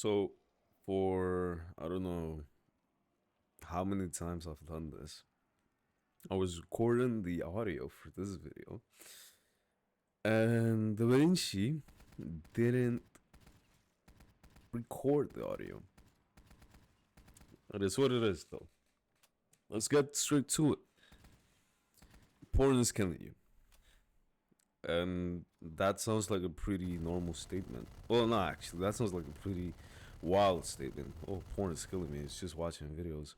So, for I don't know how many times I've done this, I was recording the audio for this video, and DaVinci didn't record the audio. It is what it is, though. Let's get straight to it. Porn is killing you. And that sounds like a pretty normal statement. Well, no, actually, that sounds like a pretty wild statement. Oh, porn is killing me. It's just watching videos.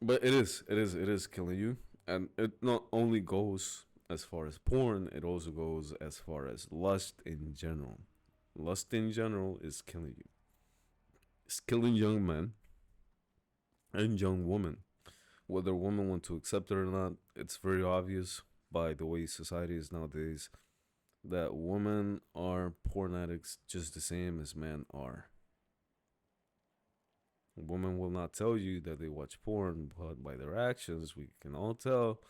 But it is killing you. And it not only goes as far as porn, it also goes as far as lust in general. Lust in general is killing you. It's killing young men and young women. Whether women want to accept it or not, it's very obvious by the way society is nowadays that women are porn addicts just the same as men are. Women will not tell you that they watch porn, but by their actions, we can all tell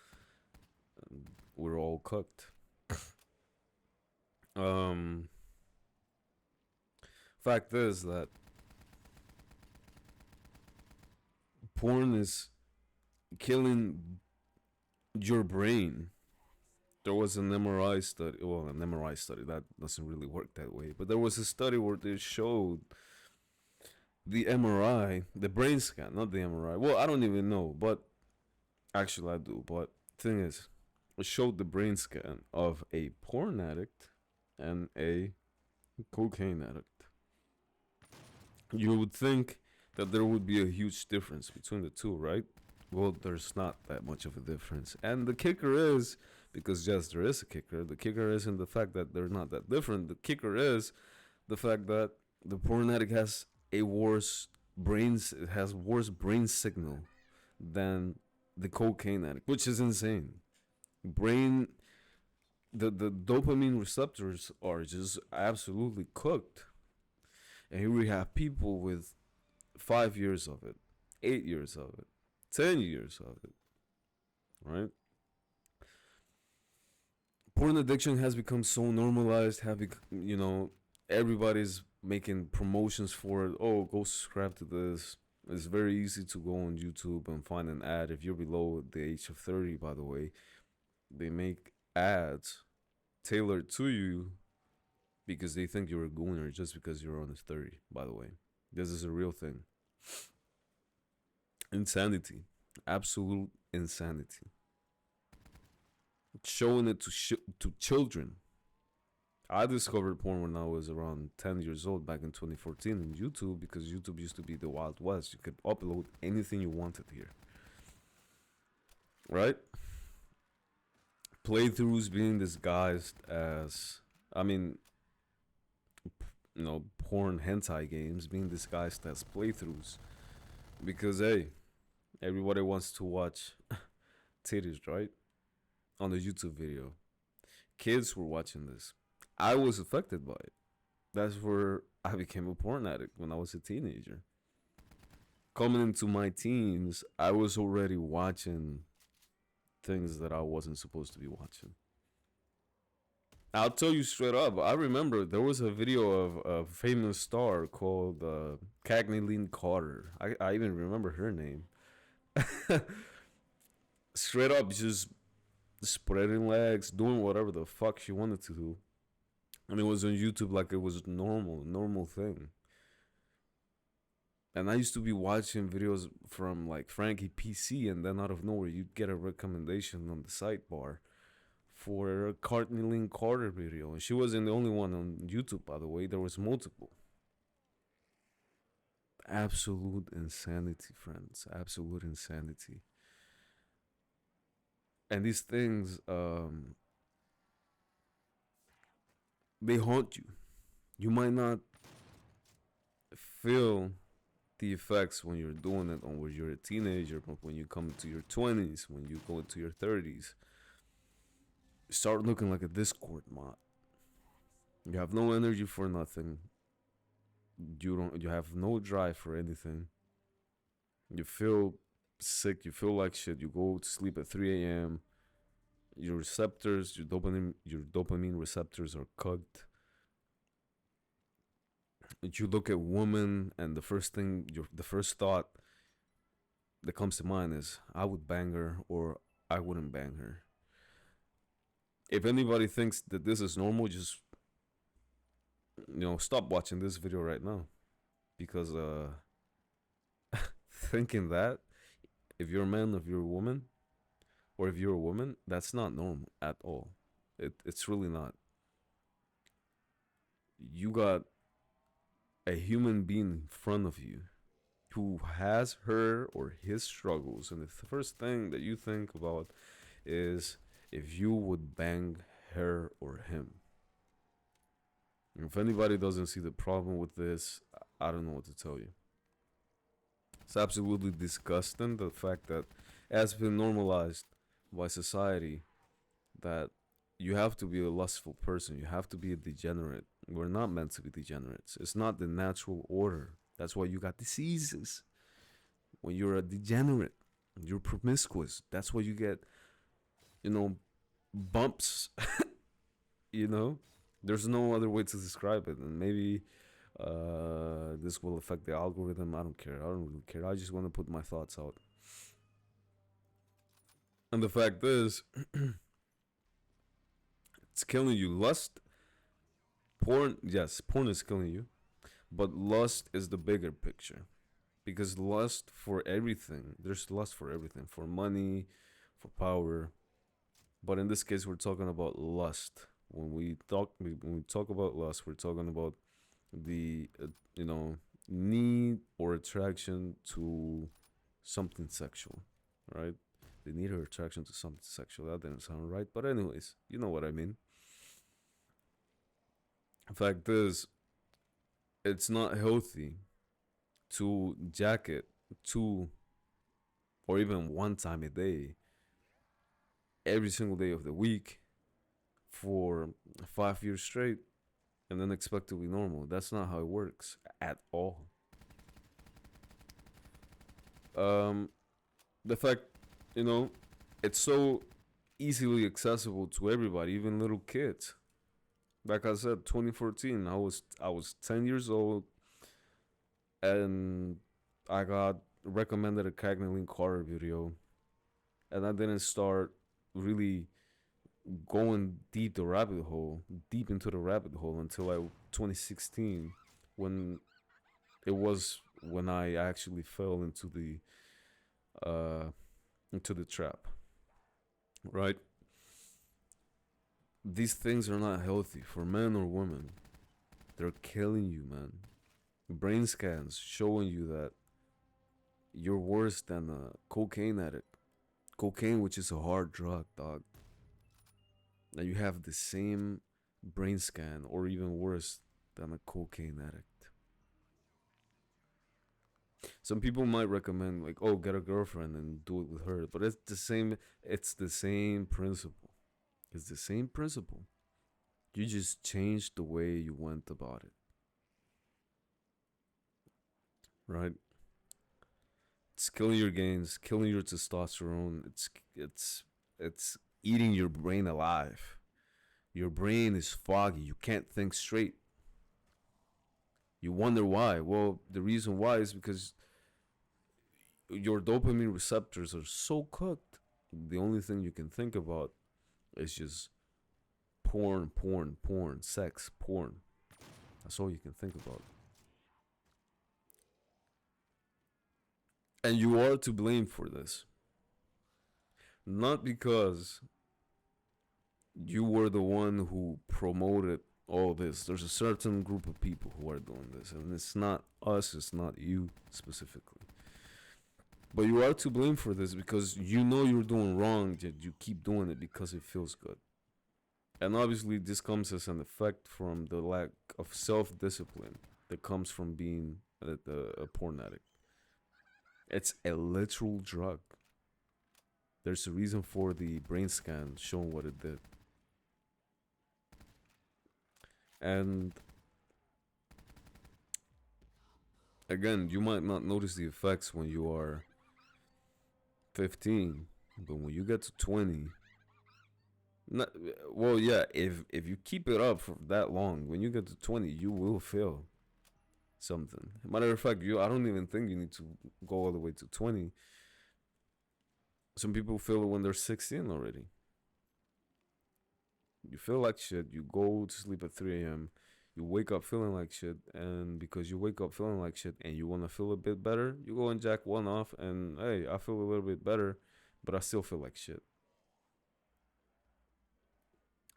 we're all cooked. um, Fact is that porn is killing your brain. There was an MRI study. Well, an MRI study that doesn't really work that way, but there was a study where they showed the MRI, the brain scan, not the MRI. Well, I don't even know, but actually I do. But thing is, it showed the brain scan of a porn addict and a cocaine addict. You would think that there would be a huge difference between the two, right? Well, there's not that much of a difference. And the kicker is, because yes, there is a kicker, the kicker isn't the fact that they're not that different. The kicker is the fact that the porn addict has a worse brains, it has worse brain signal than the cocaine addict, which is insane. Brain, the dopamine receptors are just absolutely cooked. And here we have people with 5 years of it, 8 years of it, 10 years of it, right? Porn addiction has become so normalized. Everybody's making promotions for it. Oh, go subscribe to this. It's very easy to go on YouTube and find an ad. If you're below the age of 30, by the way, they make ads tailored to you because they think you're a gooner just because you're under 30, by the way. This is a real thing. Insanity. Absolute insanity. Showing it to children. I discovered porn when I was around 10 years old back in 2014 in YouTube because YouTube used to be the Wild West. You could upload anything you wanted here. Right? Playthroughs being disguised as, porn hentai games being disguised as playthroughs. Because, hey, everybody wants to watch titties, right? On the YouTube video. Kids were watching this. I was affected by it. That's where I became a porn addict when I was a teenager. Coming into my teens, I was already watching things that I wasn't supposed to be watching. I'll tell you straight up. I remember there was a video of a famous star called Cagney Lynn Carter. I even remember her name. Straight up, just spreading legs, doing whatever the fuck she wanted to do. And it was on YouTube like it was normal thing. And I used to be watching videos from like Frankie PC, and then out of nowhere, you'd get a recommendation on the sidebar for a Courtney Lynn Carter video. And she wasn't the only one on YouTube, by the way, there was multiple. Absolute insanity, friends. Absolute insanity. And these things, they haunt you. You might not feel the effects when you're doing it or when you're a teenager, but when you come to your 20s, when you go into your 30s, you start looking like a Discord mod. You have no energy for nothing. You have no drive for anything. You feel sick, you feel like shit. You go to sleep at 3 a.m. Your receptors, your dopamine receptors are cooked. you look at women, and the first thought that comes to mind is, I would bang her or I wouldn't bang her. If anybody thinks that this is normal, just stop watching this video right now, because thinking that, if you're a man, if you're a woman, or if you're a woman, that's not normal at all. It's really not. You got a human being in front of you who has her or his struggles, and the first thing that you think about is if you would bang her or him. If anybody doesn't see the problem with this, I don't know what to tell you. It's absolutely disgusting, the fact that it has been normalized by society that you have to be a lustful person, you have to be a degenerate. We're not meant to be degenerates. It's not the natural order. That's why you got diseases. When you're a degenerate, you're promiscuous. That's why you get, bumps. There's no other way to describe it. And maybe this will affect the algorithm. I don't care. I don't really care. I just want to put my thoughts out. And the fact is, it's killing you. Lust, porn, yes, porn is killing you. But lust is the bigger picture. Because lust for everything, there's lust for everything, for money, for power. But in this case, we're talking about lust. When we talk about lust, we're talking about the need or attraction to something sexual, right? The need or attraction to something sexual. That didn't sound right, but anyways, you know what I mean. In fact is, it's not healthy to jacket 2 or even 1 time a day every single day of the week for 5 years straight and then expect to be normal. That's not how it works at all. The fact, it's so easily accessible to everybody, even little kids. Like I said, 2014, I was 10 years old, and I got recommended a Cagney Carter video, and I didn't start really going deep into the rabbit hole until 2016, when I actually fell into the trap, right? These things are not healthy for men or women. They're killing you, man. Brain scans showing you that you're worse than a cocaine addict. Cocaine, which is a hard drug, dog. Now you have the same brain scan, or even worse than a cocaine addict. Some people might recommend, like, oh, get a girlfriend and do it with her, but it's the same. It's the same principle. It's the same principle. You just changed the way you went about it, right? It's killing your gains, killing your testosterone. It's eating your brain alive. Your brain is foggy. You can't think straight. You wonder why. Well, the reason why is because your dopamine receptors are so cooked. The only thing you can think about is just porn, sex, porn. That's all you can think about. And you are to blame for this. Not because you were the one who promoted all this. There's a certain group of people who are doing this, and it's not us, it's not you specifically. But you are to blame for this because you know you're doing wrong, yet you keep doing it because it feels good. And obviously, this comes as an effect from the lack of self-discipline that comes from being a porn addict. It's a literal drug. There's a reason for the brain scan showing what it did. And again, you might not notice the effects when you are 15, but when you get to 20, well, yeah, if you keep it up for that long, when you get to 20, you will fail. something. Matter of fact, I don't even think you need to go all the way to 20. Some people feel it when they're 16 already. You feel like shit, you go to sleep at 3 a.m., you wake up feeling like shit, and because you wake up feeling like shit and you want to feel a bit better, you go and jack one off, and hey, I feel a little bit better, but I still feel like shit.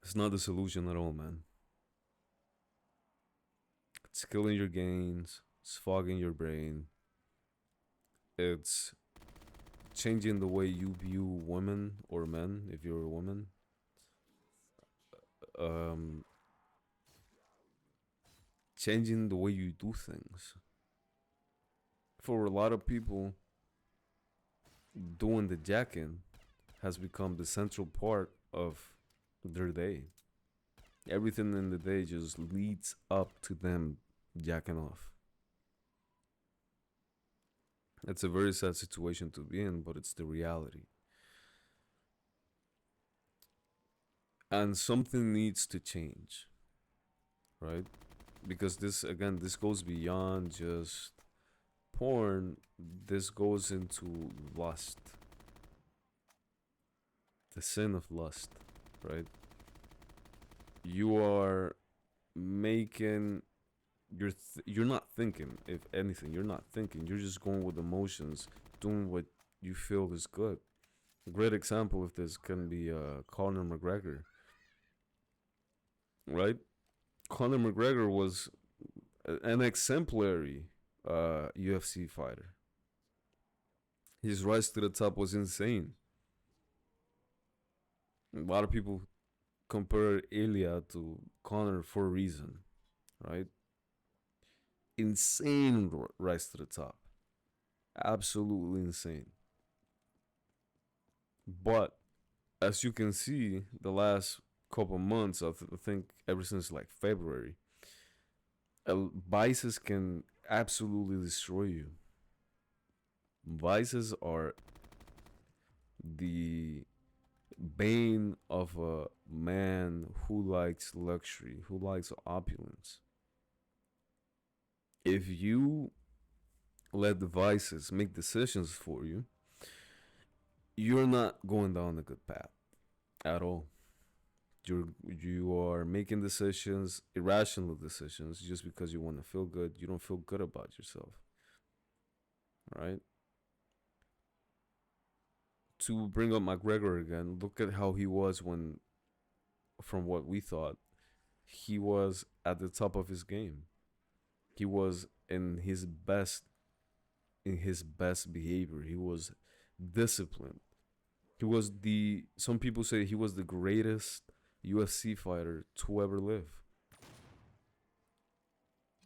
It's not the solution at all, man. It's killing your gains, it's fogging your brain, it's changing the way you view women or men if you're a woman. Um, changing the way you do things. For a lot of people, doing the jacking has become the central part of their day. Everything in the day just leads up to them jacking off. It's a very sad situation to be in, but it's the reality. And something needs to change, right? Because this, again, this goes beyond just porn, this goes into lust, the sin of lust, right? You are making you're not thinking. If anything, you're not thinking. You're just going with emotions, doing what you feel is good. A great example of this can be Conor McGregor, right? Conor McGregor was an exemplary UFC fighter. His rise to the top was insane. A lot of people compare Ilya to Conor for a reason, right? Insane rise to the top. Absolutely insane. But as you can see, the last couple months, I think ever since like February, vices can absolutely destroy you. Vices are the bane of a man who likes luxury, who likes opulence. If you let the vices make decisions for you, you're not going down a good path at all. You are making decisions, irrational decisions, just because you want to feel good. You don't feel good about yourself, right? To bring up McGregor again, look at how he was when, from what we thought, he was at the top of his game. He was in his best behavior. He was disciplined. He was the some people say he was the greatest UFC fighter to ever live.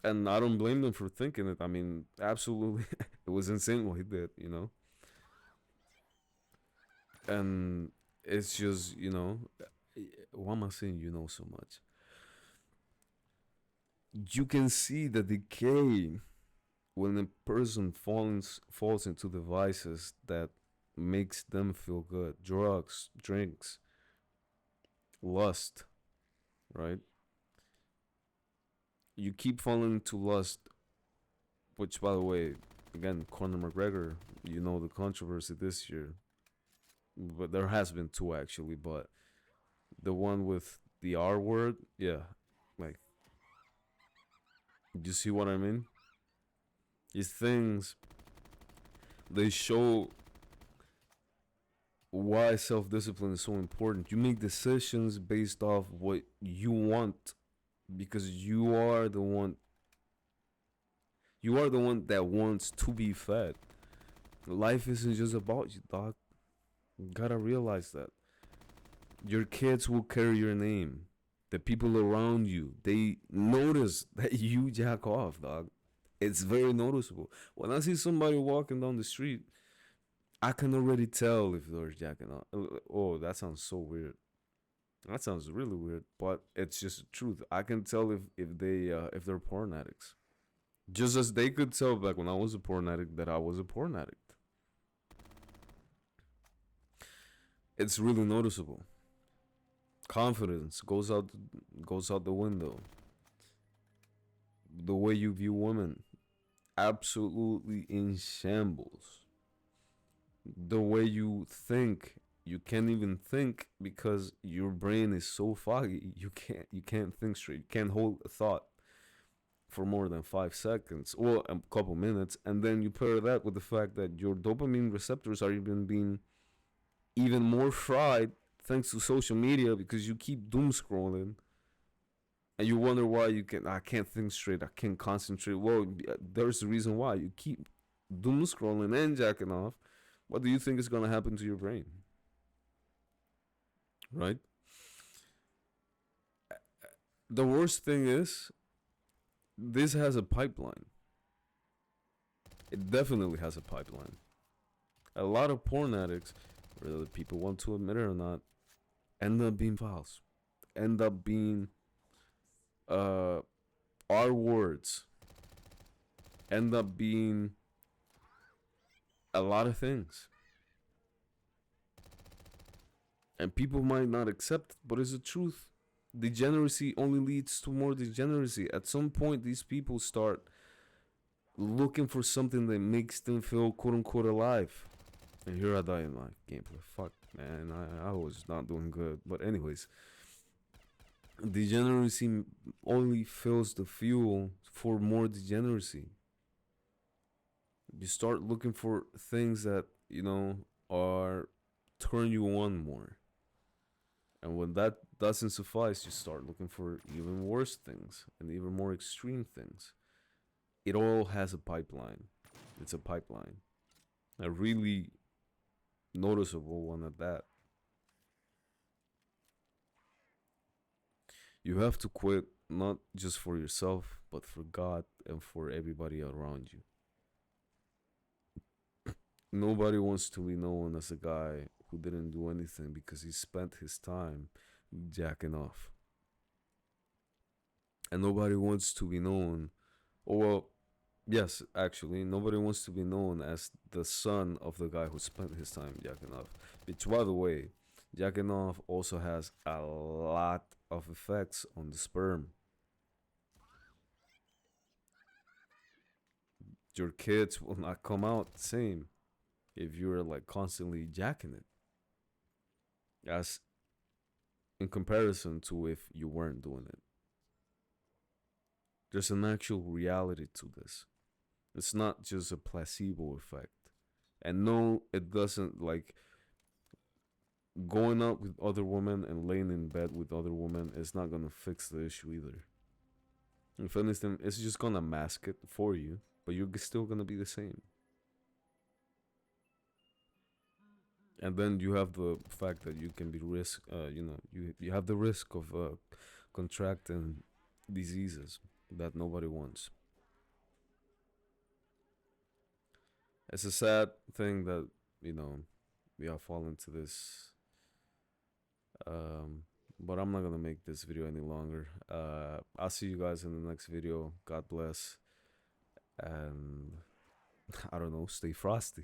And I don't blame them for thinking it. I mean, absolutely, it was insane what he did, you know? And it's just, why am I saying so much? You can see the decay when a person falls into the vices that makes them feel good. Drugs, drinks, lust, right? You keep falling into lust, which, by the way, again, Conor McGregor, the controversy this year, but there has been two actually, but the one with the R word, yeah, like, do you see what I mean? These things, they show why self-discipline is so important. You make decisions based off what you want, because you are the one that wants to be fed. Life isn't just about you, dog. You gotta realize that. Your kids will carry your name. The people around you, they notice that you jack off, dog. It's very noticeable. When I see somebody walking down the street, I can already tell if they're jacking off. Oh, that sounds so weird. That sounds really weird, but it's just the truth. I can tell if they're porn addicts. Just as they could tell back when I was a porn addict that I was a porn addict. It's really noticeable. Confidence goes out the window. The way you view women absolutely in shambles. The way you think, you can't even think because your brain is so foggy. You can't think straight. You can't hold a thought for more than 5 seconds or a couple minutes, and then you pair that with the fact that your dopamine receptors are even being even more fried thanks to social media because you keep doom scrolling and you wonder why I can't think straight, I can't concentrate. Well, there's a reason why you keep doom scrolling and jacking off. What do you think is going to happen to your brain, right? The worst thing is this has a pipeline. It definitely has a pipeline. A lot of porn addicts, whether people want to admit it or not, end up being files, end up being uh our words, end up being a lot of things. And people might not accept, but it's the truth. Degeneracy only leads to more degeneracy. At some point, these people start looking for something that makes them feel quote unquote alive. And here I die in my gameplay. Fuck, man, I was not doing good. But anyways, degeneracy only fills the fuel for more degeneracy. You start looking for things that, are turn you on more. And when that doesn't suffice, you start looking for even worse things and even more extreme things. It all has a pipeline. It's a pipeline. A really noticeable one at that. You have to quit not just for yourself, but for God and for everybody around you. Nobody wants to be known as a guy who didn't do anything because he spent his time jacking off. And nobody wants to be known, or well, yes, actually, nobody wants to be known as the son of the guy who spent his time jacking off. Which, by the way, jacking off also has a lot of effects on the sperm. Your kids will not come out the same if you're like constantly jacking it, as in comparison to if you weren't doing it. There's an actual reality to this. It's not just a placebo effect. And no, it doesn't like going out with other women and laying in bed with other women is not gonna fix the issue either. If anything, it's just gonna mask it for you, but you're still gonna be the same. And then you have the fact that you can be you have the risk of contracting diseases that nobody wants. It's a sad thing that you know we have fallen into this. But I'm not gonna make this video any longer. I'll see you guys in the next video. God bless, and I don't know, stay frosty.